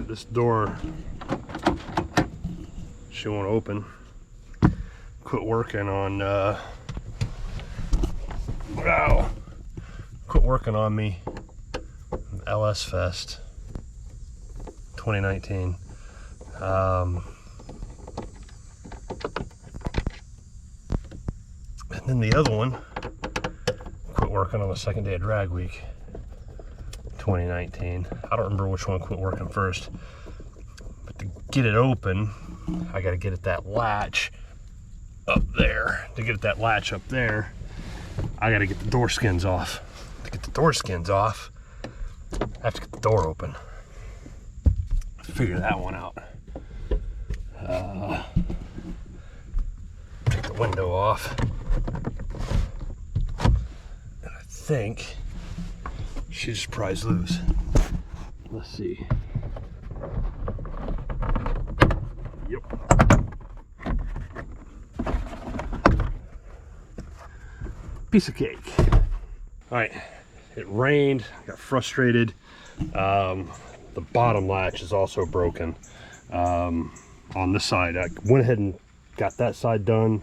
this door, she won't open. Quit working on quit working on me. LS Fest 2019. And then the other one quit working on the second day of drag week 2019. I don't remember which one quit working first, but to get it open, I got to get at that latch up there. To get at that latch up there, I got to get the door skins off. To get the door skins off, I have to get the door open. Figure that one out. Take the window off. And I think she just pries loose. Let's see. Yep. Piece of cake. All right, it rained, got frustrated. The bottom latch is also broken on this side. I went ahead and got that side done.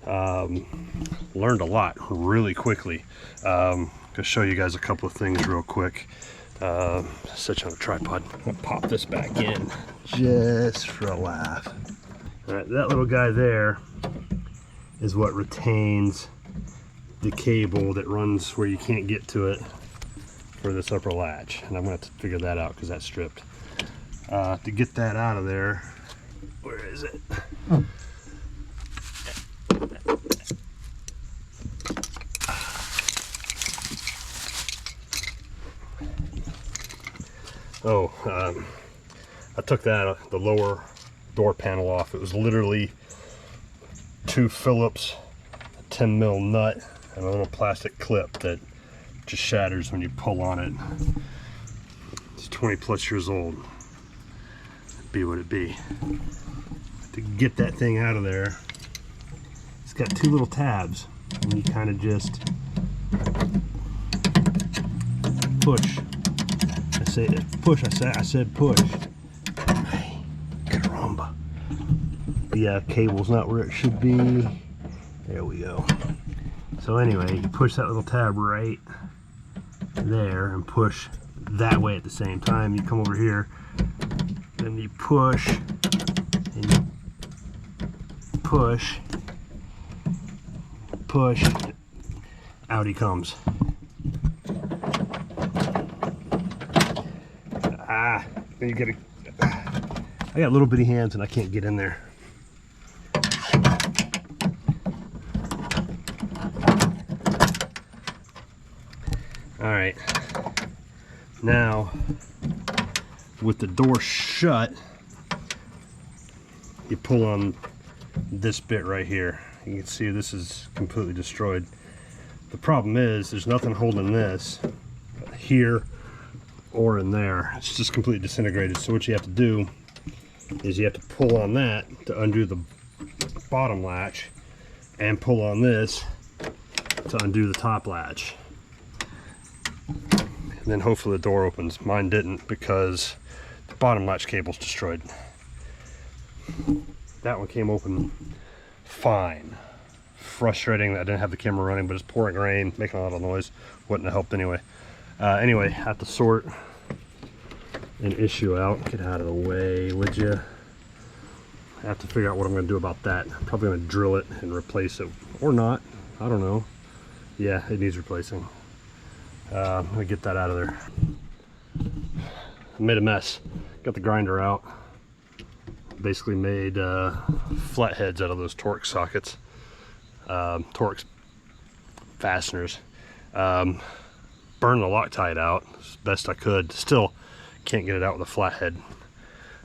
Learned a lot really quickly. Gonna show you guys a couple of things real quick. Set you on a tripod. I'm gonna pop this back in just for a laugh. All right, that little guy there is what retains the cable that runs where you can't get to it for this upper latch, and I'm gonna have to figure that out because that's stripped. To get that out of there, where is it? I took that the lower door panel off. It was literally 2 Phillips, a 10 mil nut, and a little plastic clip that just shatters when you pull on it. It's 20 plus years old. Be what it be. To get that thing out of there, it's got 2 little tabs, and you kind of just push. I say push. I said push. Hey, caramba. The cable's not where it should be. There we go. So anyway, you push that little tab right there and push that way at the same time. You come over here, then you push, and you push, out he comes. Then you gotta, I got little bitty hands and I can't get in there. All right, now with the door shut, you pull on this bit right here. You can see this is completely destroyed. The problem is there's nothing holding this here or in there. It's just completely disintegrated. So what you have to do is you have to pull on that to undo the bottom latch, and pull on this to undo the top latch. And then hopefully the door opens. Mine didn't because the bottom latch cable's destroyed. That one came open fine. Frustrating that I didn't have the camera running, but it's pouring rain, making a lot of noise. Wouldn't have helped anyway. Anyway, I have to sort an issue out. Get out of the way, would you? I have to figure out what I'm going to do about that. I'm probably going to drill it and replace it, or not. I don't know. Yeah, it needs replacing. I'm going to get that out of there. I made a mess. Got the grinder out. Basically made flatheads out of those Torx sockets. Torx fasteners. Burned the Loctite out as best I could. Still can't get it out with a flathead.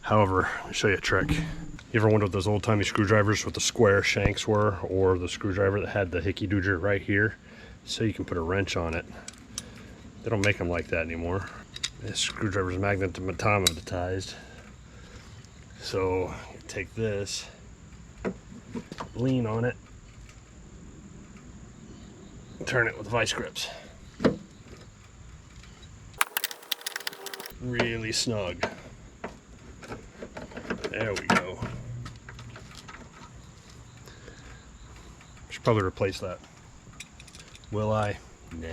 However, let me show you a trick. You ever wonder what those old-timey screwdrivers with the square shanks were, or the screwdriver that had the hickey-dooger right here, so you can put a wrench on it? They don't make them like that anymore. This screwdriver's magnetized. So you take this, lean on it, turn it with vice grips. Really snug. There we go. Should probably replace that. Will I? Nah.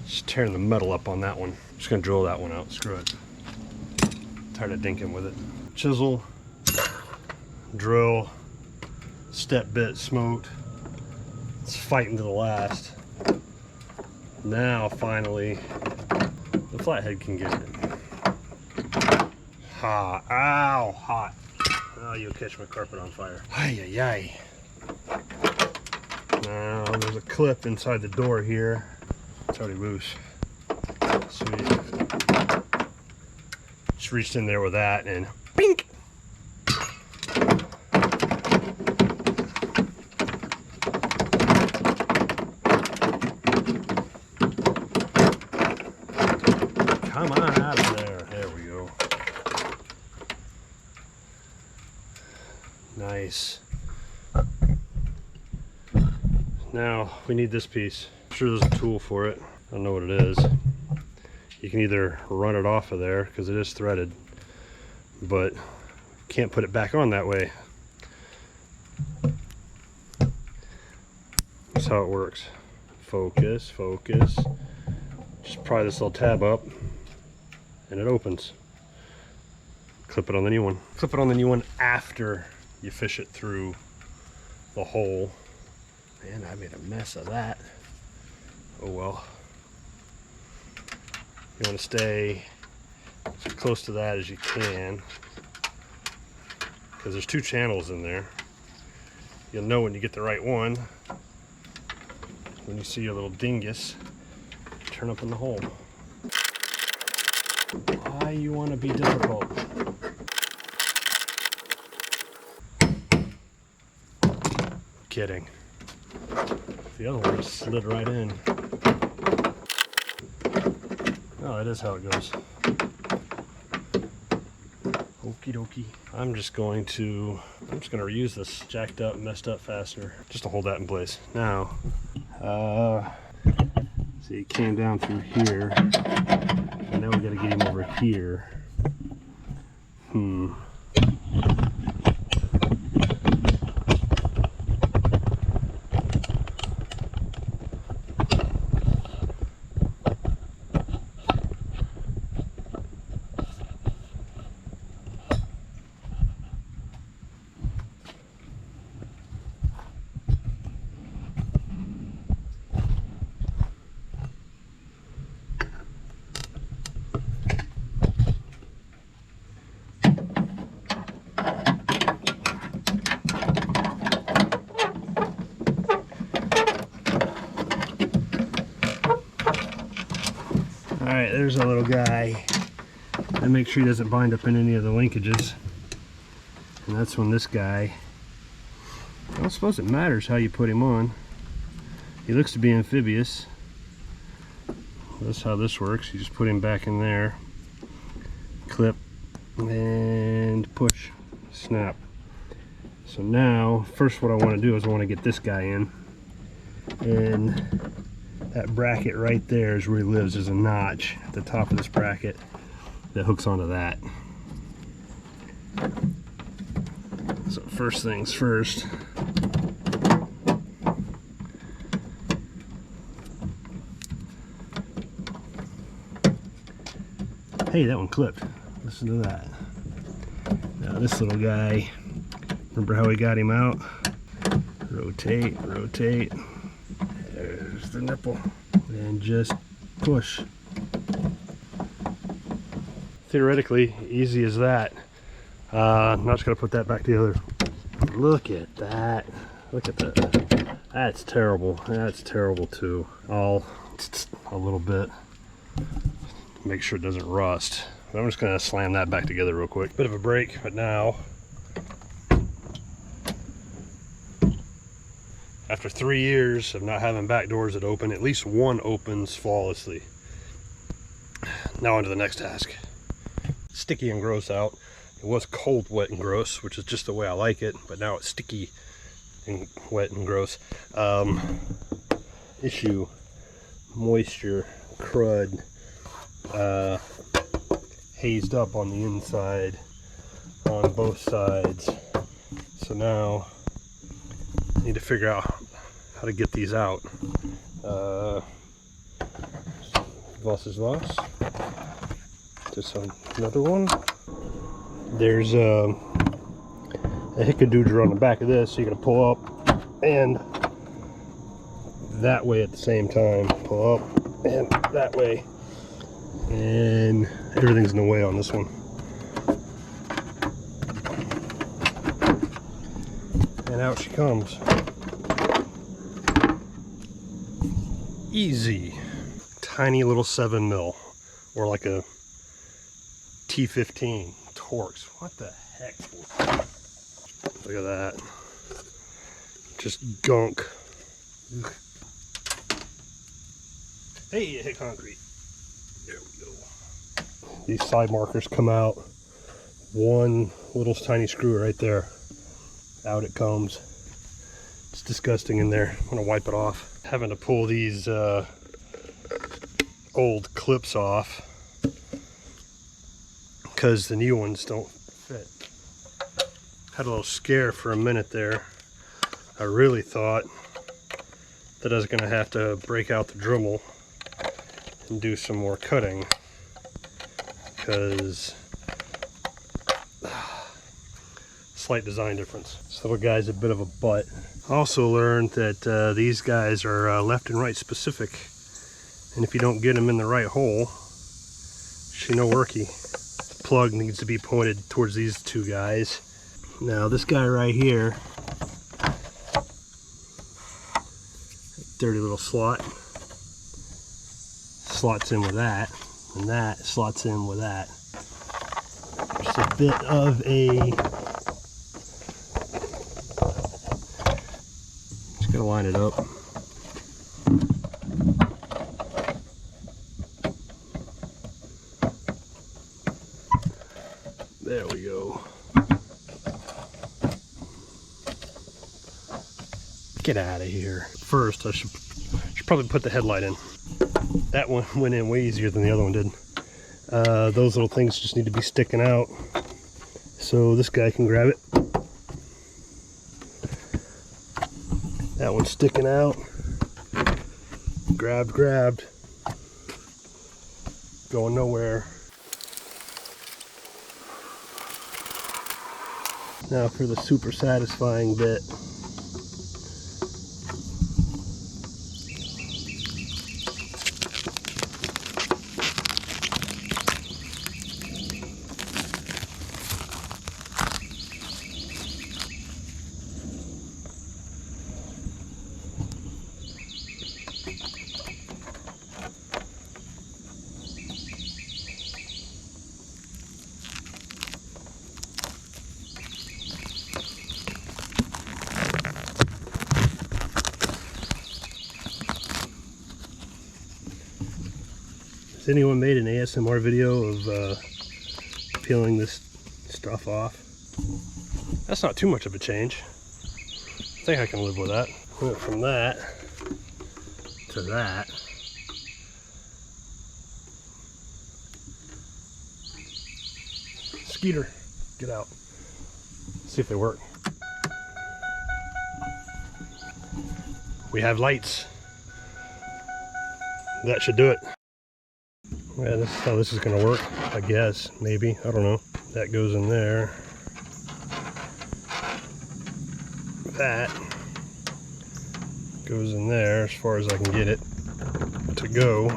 Just tearing the metal up on that one. Just gonna drill that one out. Screw it. Tired of dinking with it. Chisel, drill, step bit smoked. It's fighting to the last. Now finally the flathead can get it. Ha! Ow! Hot. Oh, you'll catch my carpet on fire. Ay, ay, ay. Now there's a clip inside the door here. It's already loose. Sweet. Just reached in there with that and bink! Come on out of there. There we go. Nice. Now we need this piece. I'm sure there's a tool for it. I don't know what it is. You can either run it off of there because it is threaded, but can't put it back on that way. That's how it works. Focus, focus. Just pry this little tab up and it opens. Clip it on the new one. Clip it on the new one after you fish it through the hole. Man, I made a mess of that. Oh well. You want to stay as close to that as you can because there's two channels in there. You'll know when you get the right one when you see your little dingus turn up in the hole. Why you want to be difficult? Kidding. The other one just slid right in. Oh, that is how it goes. Okie dokie. I'm just going to reuse this jacked up, messed up fastener just to hold that in place. Now, see, it came down through here, and now we got to get him over here. Alright, there's a little guy. And make sure he doesn't bind up in any of the linkages. And that's when this guy, I don't suppose it matters how you put him on. He looks to be amphibious. That's how this works. You just put him back in there, clip, and push, snap. So now, first what I want to do is I want to get this guy in. And that bracket right there is where he lives. There's a notch at the top of this bracket that hooks onto that. So first things first, hey, that one clipped. Listen to that. Now this little guy, remember how we got him out? Rotate, rotate. There's the nipple. And just push. Theoretically, easy as that. I'm not just gonna put that back together. Look at that. Look at that. That's terrible. That's terrible too. I'll a little bit. Make sure it doesn't rust. But I'm just gonna slam that back together real quick. Bit of a break, but now, after 3 years of not having back doors that open, at least one opens flawlessly. Now on to the next task. Sticky and gross out. It was cold, wet, and gross, which is just the way I like it, but now it's sticky and wet and gross. issue. Moisture, crud, hazed up on the inside on both sides. So now I need to figure out how to get these out. Was is was? Just another one. There's a hickadoodler on the back of this, so you're gonna pull up and that way at the same time. Pull up and that way, and everything's in the way on this one. And out she comes. Easy. Tiny little 7mm, or like a T15 Torx. What the heck? Look at that. Just gunk. Ugh. Hey, it hit concrete. There we go. These side markers come out. One little tiny screw right there. Out it comes. It's disgusting in there. I'm gonna wipe it off. Having to pull these old clips off because the new ones don't fit. Had a little scare for a minute there. I really thought that I was gonna have to break out the Dremel and do some more cutting, because slight design difference. So the guy's a bit of a butt. I also learned that these guys are left and right specific, and if you don't get them in the right hole, she no worky. The plug needs to be pointed towards these two guys. Now this guy right here, dirty little slot, slots in with that, and that slots in with that. Just a bit of a, just gotta line it up. There we go. Get out of here. First, I should probably put the headlight in. That one went in way easier than the other one did. Those little things just need to be sticking out so this guy can grab it. That one's sticking out. Grabbed. Going nowhere. Now for the super satisfying bit. Has anyone made an ASMR video of peeling this stuff off? That's not too much of a change. I think I can live with that. Went from that to that. Skeeter, get out. See if they work. We have lights. That should do it. Yeah, this is how this is going to work, I guess. Maybe. I don't know. That goes in there. That goes in there as far as I can get it to go.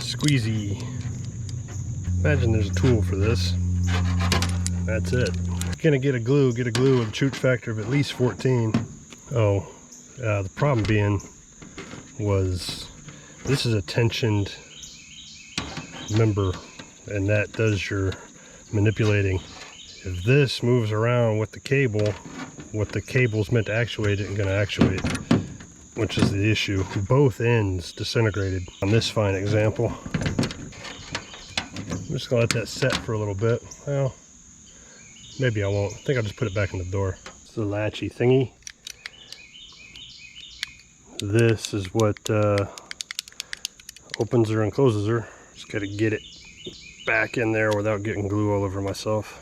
Squeezy. Imagine there's a tool for this. That's it. Gonna get a glue with a chooch factor of at least 14. Oh, the problem being was this is a tensioned member, and that does your manipulating. If this moves around with the cable, what the cable's meant to actuate isn't gonna actuate, which is the issue. Both ends disintegrated on this fine example. I'm just gonna let that set for a little bit. Well, maybe I won't. I think I'll just put it back in the door. It's the latchy thingy. This is what opens her and closes her. Just gotta get it back in there without getting glue all over myself.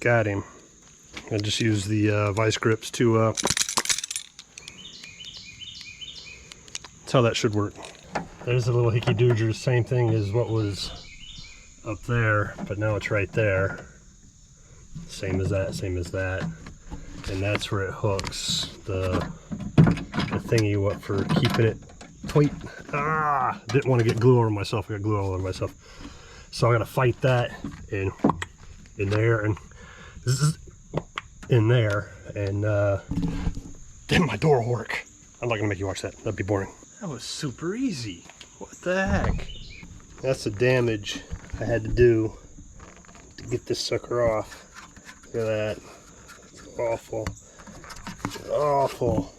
Got him. I just use the vice grips to that's how that should work. There's a little hickey dooger, same thing as what was up there, but now it's right there. Same as that, same as that. And that's where it hooks the thingy what for keeping it tight. Ah, didn't want to get glue over myself. I got glue all over myself. So I gotta fight that in there and in there, and then my door will work. I'm not gonna make you watch that. That'd be boring. That was super easy. What the heck? That's the damage I had to do to get this sucker off. Look at that. It's awful. It's awful.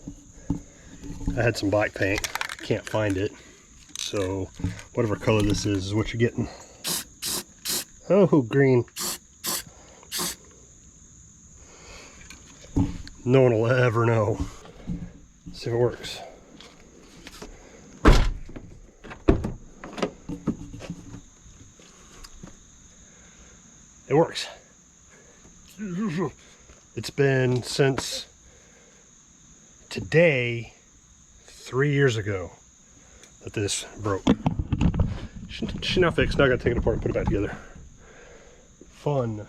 I had some black paint. Can't find it. So whatever color this is what you're getting. Oh, green. No one will ever know. Let's see if it works. It works. It's been since today, 3 years ago, that this broke. She's now fixed. Now I gotta take it apart and put it back together. Fun.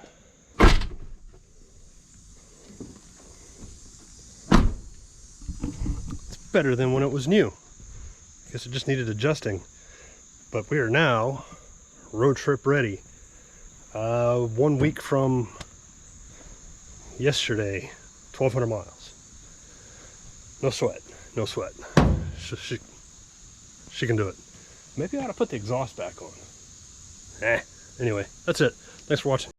Better than when it was new. I guess it just needed adjusting. But we are now road trip ready. 1 week from yesterday, 1,200 miles. No sweat, no sweat. She can do it. Maybe I ought to put the exhaust back on. Anyway, that's it. Thanks for watching.